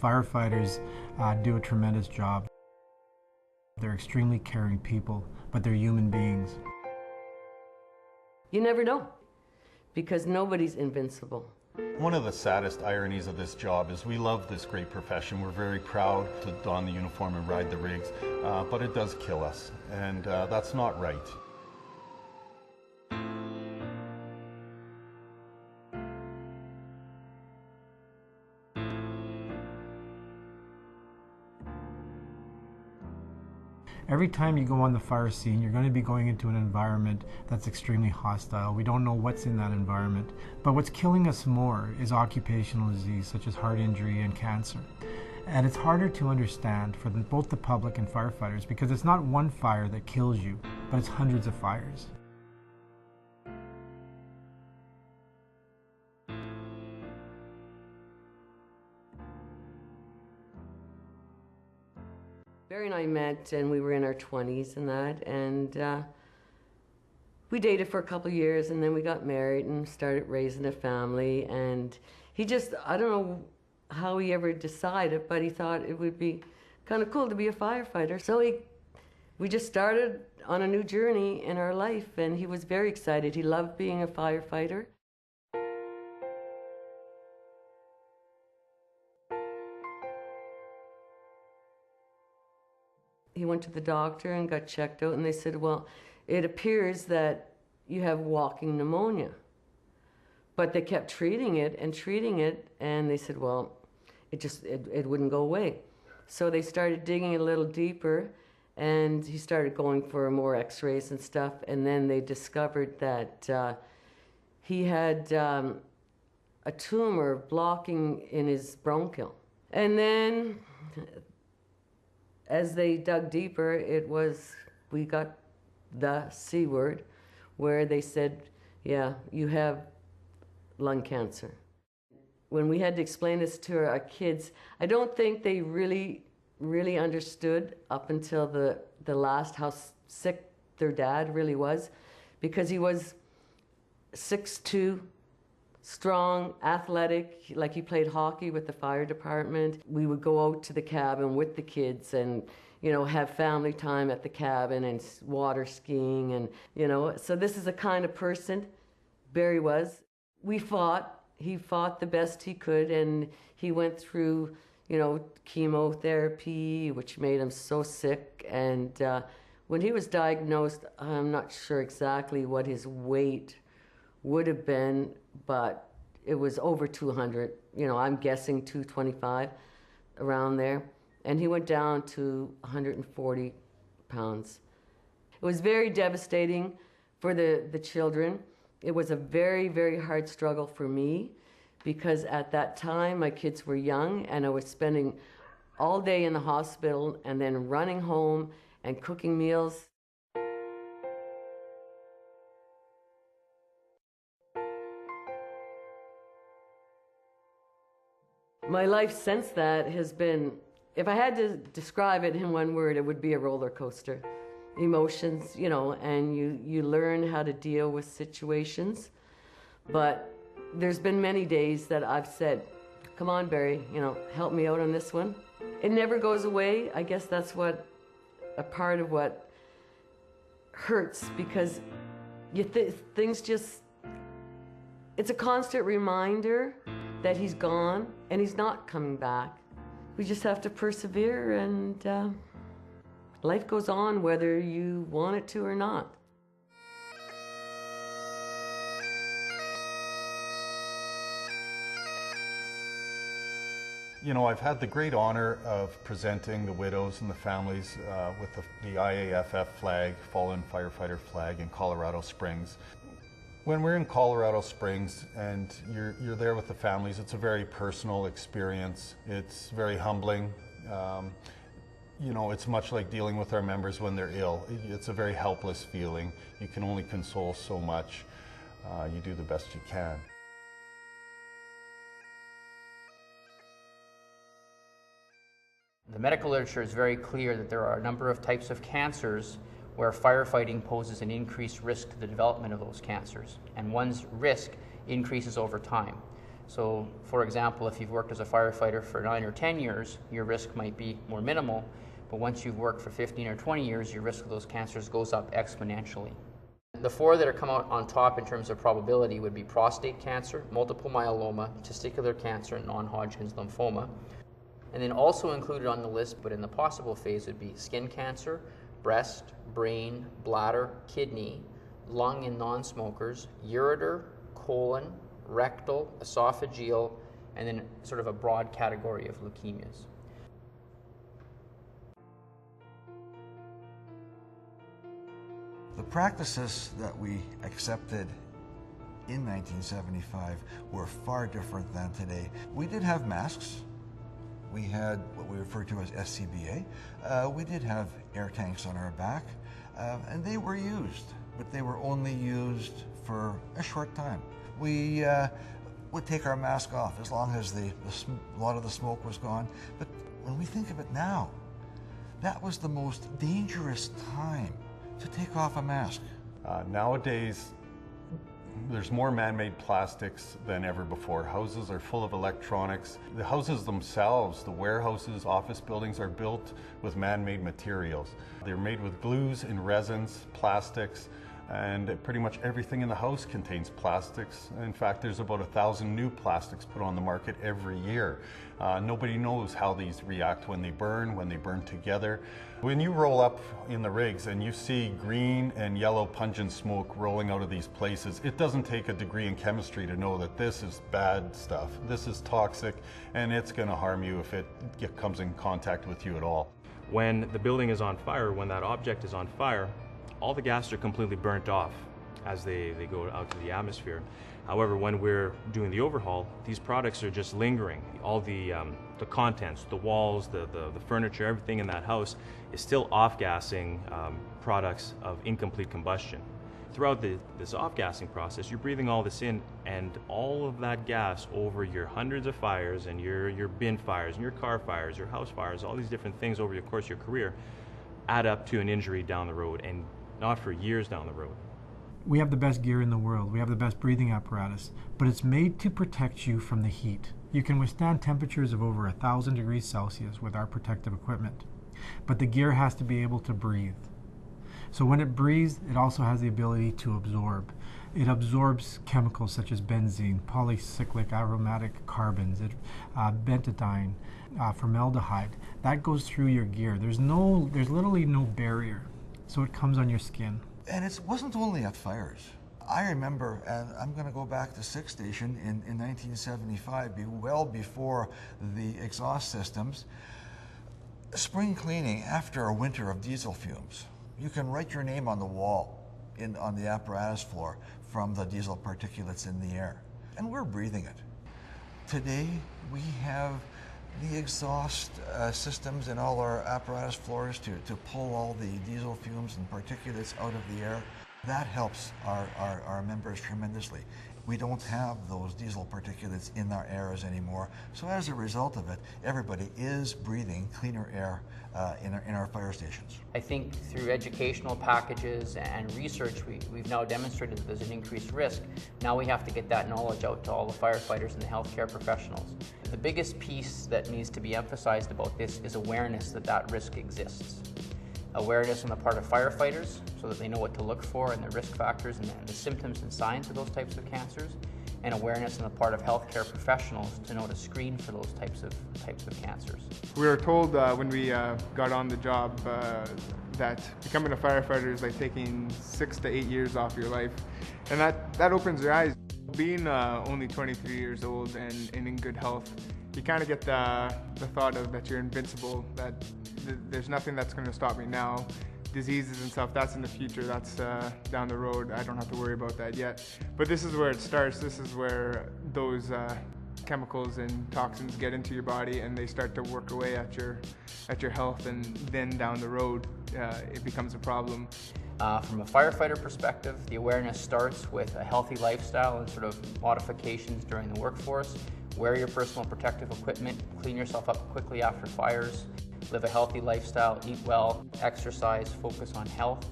Firefighters do a tremendous job. They're extremely caring people, but they're human beings. You never know, because nobody's invincible. One of the saddest ironies of this job is we love this great profession. We're very proud to don the uniform and ride the rigs, but it does kill us, and that's not right. Every time you go on the fire scene, you're going to be going into an environment that's extremely hostile. We don't know what's in that environment. But what's killing us more is occupational disease, such as heart injury and cancer. And it's harder to understand for both the public and firefighters because it's not one fire that kills you, but it's hundreds of fires. Barry and I met, and we were in our 20s and that, and we dated for a couple of years, and then we got married and started raising a family, and he just, I don't know how he ever decided, but he thought it would be kind of cool to be a firefighter. So we just started on a new journey in our life, and he was very excited. He loved being a firefighter. He went to the doctor and got checked out, and they said, well, it appears that you have walking pneumonia. But they kept treating it, and they said, well, it wouldn't go away. So they started digging a little deeper, and he started going for more x-rays and stuff, and then they discovered that he had a tumor blocking in his bronchial. And then as they dug deeper, we got the C word, where they said, yeah, you have lung cancer. When we had to explain this to our kids, I don't think they really understood up until the last how sick their dad really was, because he was 6'2", strong, athletic, like he played hockey with the fire department. We would go out to the cabin with the kids and, you know, have family time at the cabin and water skiing, and, you know, so this is the kind of person Barry was. He fought the best he could, and he went through, you know, chemotherapy, which made him so sick, and when he was diagnosed, I'm not sure exactly what his weight would have been, but it was over 200, you know, I'm guessing 225, around there. And he went down to 140 pounds. It was very devastating for the children. It was a very, very hard struggle for me, because at that time my kids were young, and I was spending all day in the hospital and then running home and cooking meals. My life since that has been, if I had to describe it in one word, it would be a roller coaster. Emotions, you know, and you learn how to deal with situations. But there's been many days that I've said, come on, Barry, you know, help me out on this one. It never goes away. I guess that's a part of what hurts, because things just, it's a constant reminder that he's gone and he's not coming back. We just have to persevere, and life goes on whether you want it to or not. You know, I've had the great honor of presenting the widows and the families with the IAFF flag, Fallen Firefighter flag, in Colorado Springs. When we're in Colorado Springs and you're there with the families, it's a very personal experience. It's very humbling. You know, it's much like dealing with our members when they're ill. It's a very helpless feeling. You can only console so much. You do the best you can. The medical literature is very clear that there are a number of types of cancers where firefighting poses an increased risk to the development of those cancers, and one's risk increases over time. So, for example, if you've worked as a firefighter for 9 or 10 years, your risk might be more minimal, but once you've worked for 15 or 20 years, your risk of those cancers goes up exponentially. The 4 that are come out on top in terms of probability would be prostate cancer, multiple myeloma, testicular cancer, and non-Hodgkin's lymphoma. And then also included on the list, but in the possible phase, would be skin cancer, breast, brain, bladder, kidney, lung in non-smokers, ureter, colon, rectal, esophageal, and then sort of a broad category of leukemias. The practices that we accepted in 1975 were far different than today. We did have masks. We had what we refer to as SCBA. We did have air tanks on our back, and they were used, but they were only used for a short time. We would take our mask off as long as a lot of the smoke was gone. But when we think of it now, that was the most dangerous time to take off a mask. Nowadays, there's more man-made plastics than ever before. Houses are full of electronics. The houses themselves, the warehouses, office buildings are built with man-made materials. They're made with glues and resins, plastics, and pretty much everything in the house contains plastics. In fact, there's about 1,000 new plastics put on the market every year. Nobody knows how these react when they burn together. When you roll up in the rigs and you see green and yellow pungent smoke rolling out of these places, it doesn't take a degree in chemistry to know that this is bad stuff. This is toxic, and it's going to harm you if it comes in contact with you at all. When the building is on fire, when that object is on fire, all the gases are completely burnt off as they go out to the atmosphere. However, when we're doing the overhaul, these products are just lingering. All the contents, the walls, the furniture, everything in that house is still off-gassing products of incomplete combustion. Throughout this off-gassing process, you're breathing all this in, and all of that gas over your hundreds of fires and your bin fires and your car fires, your house fires, all these different things over the course of your career add up to an injury down the road, and not for years down the road. We have the best gear in the world. We have the best breathing apparatus, but it's made to protect you from the heat. You can withstand temperatures of over 1,000 degrees Celsius with our protective equipment, but the gear has to be able to breathe. So when it breathes, it also has the ability to absorb. It absorbs chemicals such as benzene, polycyclic aromatic carbons, bentadiene, formaldehyde. That goes through your gear. There's literally no barrier, so it comes on your skin. And it wasn't only at fires. I remember, and I'm going to go back to Sixth Station in 1975, well before the exhaust systems, spring cleaning after a winter of diesel fumes. You can write your name on the wall on the apparatus floor from the diesel particulates in the air. And we're breathing it. Today, we have the exhaust systems in all our apparatus floors to pull all the diesel fumes and particulates out of the air. That helps our members tremendously. We don't have those diesel particulates in our airs anymore. So as a result of it, everybody is breathing cleaner air in our fire stations. I think through educational packages and research, we've now demonstrated that there's an increased risk. Now we have to get that knowledge out to all the firefighters and the healthcare professionals. The biggest piece that needs to be emphasized about this is awareness that that risk exists. Awareness on the part of firefighters so that they know what to look for and the risk factors and the symptoms and signs of those types of cancers, and awareness on the part of healthcare professionals to know to screen for those types of cancers. We were told when we got on the job that becoming a firefighter is like taking 6 to 8 years off your life, and that opens your eyes. Being only 23 years old and in good health, you kind of get the thought of that you're invincible, that there's nothing that's going to stop me now. Diseases and stuff, that's in the future, that's down the road. I don't have to worry about that yet. But this is where it starts. This is where those chemicals and toxins get into your body and they start to work away at your health, and then down the road it becomes a problem. From a firefighter perspective, the awareness starts with a healthy lifestyle and sort of modifications during the workforce. Wear your personal protective equipment, clean yourself up quickly after fires, live a healthy lifestyle, eat well, exercise, focus on health.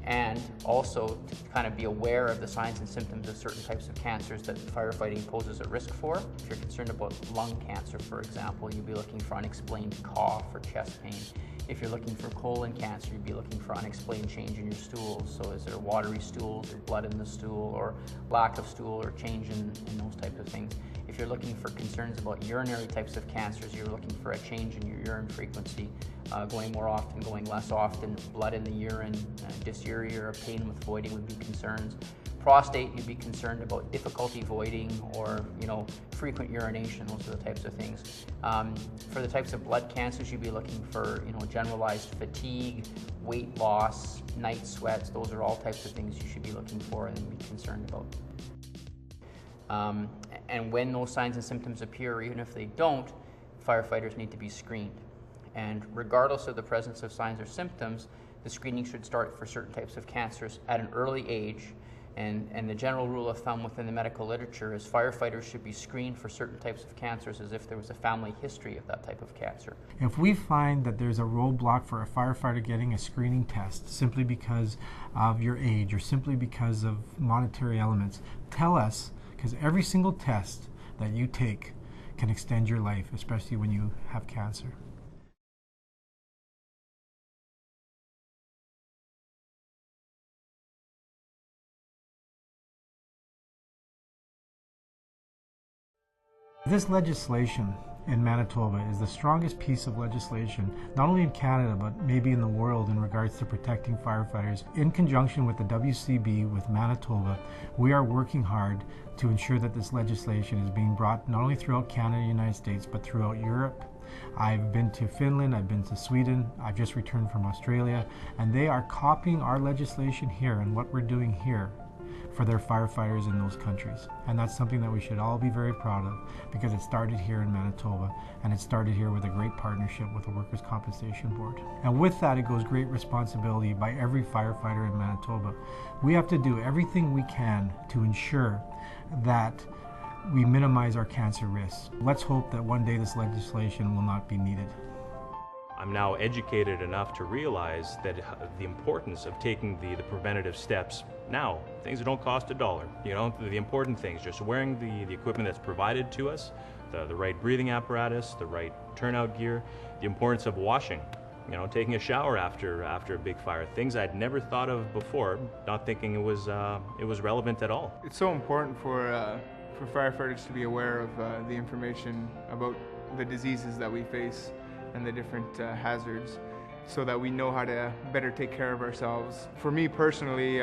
and also to kind of be aware of the signs and symptoms of certain types of cancers that firefighting poses a risk for. If you're concerned about lung cancer, for example, you'd be looking for unexplained cough or chest pain. If you're looking for colon cancer, you'd be looking for unexplained change in your stools. So is there watery stools or blood in the stool or lack of stool or change in those types of things. If you're looking for concerns about urinary types of cancers, you're looking for a change in your urine frequency, going more often, going less often, blood in the urine, dysuria or pain with voiding would be concerns. Prostate, you'd be concerned about difficulty voiding or, frequent urination. Those are the types of things. For the types of blood cancers, you'd be looking for, generalized fatigue, weight loss, night sweats. Those are all types of things you should be looking for and be concerned about. And when those signs and symptoms appear, or even if they don't, firefighters need to be screened. And regardless of the presence of signs or symptoms, the screening should start for certain types of cancers at an early age. And the general rule of thumb within the medical literature is firefighters should be screened for certain types of cancers as if there was a family history of that type of cancer. If we find that there's a roadblock for a firefighter getting a screening test simply because of your age or simply because of monetary elements, tell us, because every single test that you take can extend your life, especially when you have cancer. This legislation in Manitoba is the strongest piece of legislation, not only in Canada, but maybe in the world in regards to protecting firefighters. In conjunction with the WCB, with Manitoba, we are working hard to ensure that this legislation is being brought not only throughout Canada and the United States, but throughout Europe. I've been to Finland, I've been to Sweden, I've just returned from Australia, and they are copying our legislation here and what we're doing here for their firefighters in those countries. And that's something that we should all be very proud of, because it started here in Manitoba, and it started here with a great partnership with the Workers' Compensation Board. And with that, it goes great responsibility by every firefighter in Manitoba. We have to do everything we can to ensure that we minimize our cancer risks. Let's hope that one day this legislation will not be needed. I'm now educated enough to realize that the importance of taking the preventative steps now, things that don't cost $1, the important things, just wearing the equipment that's provided to us, the right breathing apparatus, the right turnout gear, the importance of washing, taking a shower after a big fire, things I'd never thought of before, not thinking it was relevant at all. It's so important for firefighters to be aware of the information about the diseases that we face and the different hazards, so that we know how to better take care of ourselves. For me personally,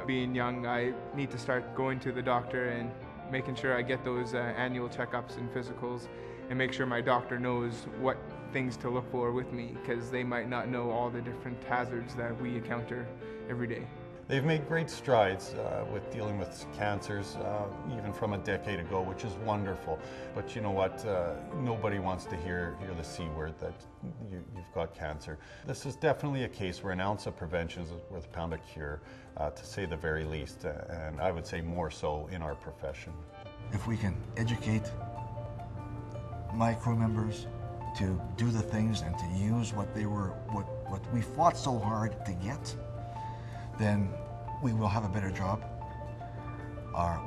being young, I need to start going to the doctor and making sure I get those annual checkups and physicals, and make sure my doctor knows what things to look for with me, because they might not know all the different hazards that we encounter every day. They've made great strides with dealing with cancers, even from a decade ago, which is wonderful. But you know what? Nobody wants to hear the C word, that you've got cancer. This is definitely a case where an ounce of prevention is worth a pound of cure, to say the very least, and I would say more so in our profession. If we can educate my crew members to do the things and to use what we fought so hard to get, then we will have a better job,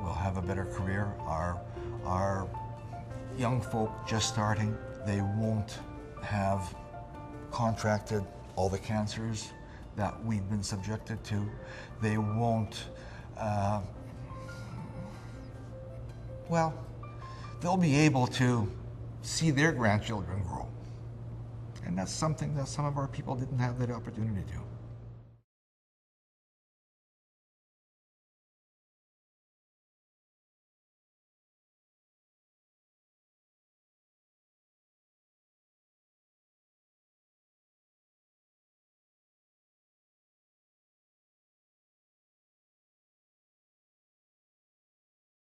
we'll have a better career. Our young folk just starting, they won't have contracted all the cancers that we've been subjected to. They won't, they'll be able to see their grandchildren grow. And that's something that some of our people didn't have that opportunity to.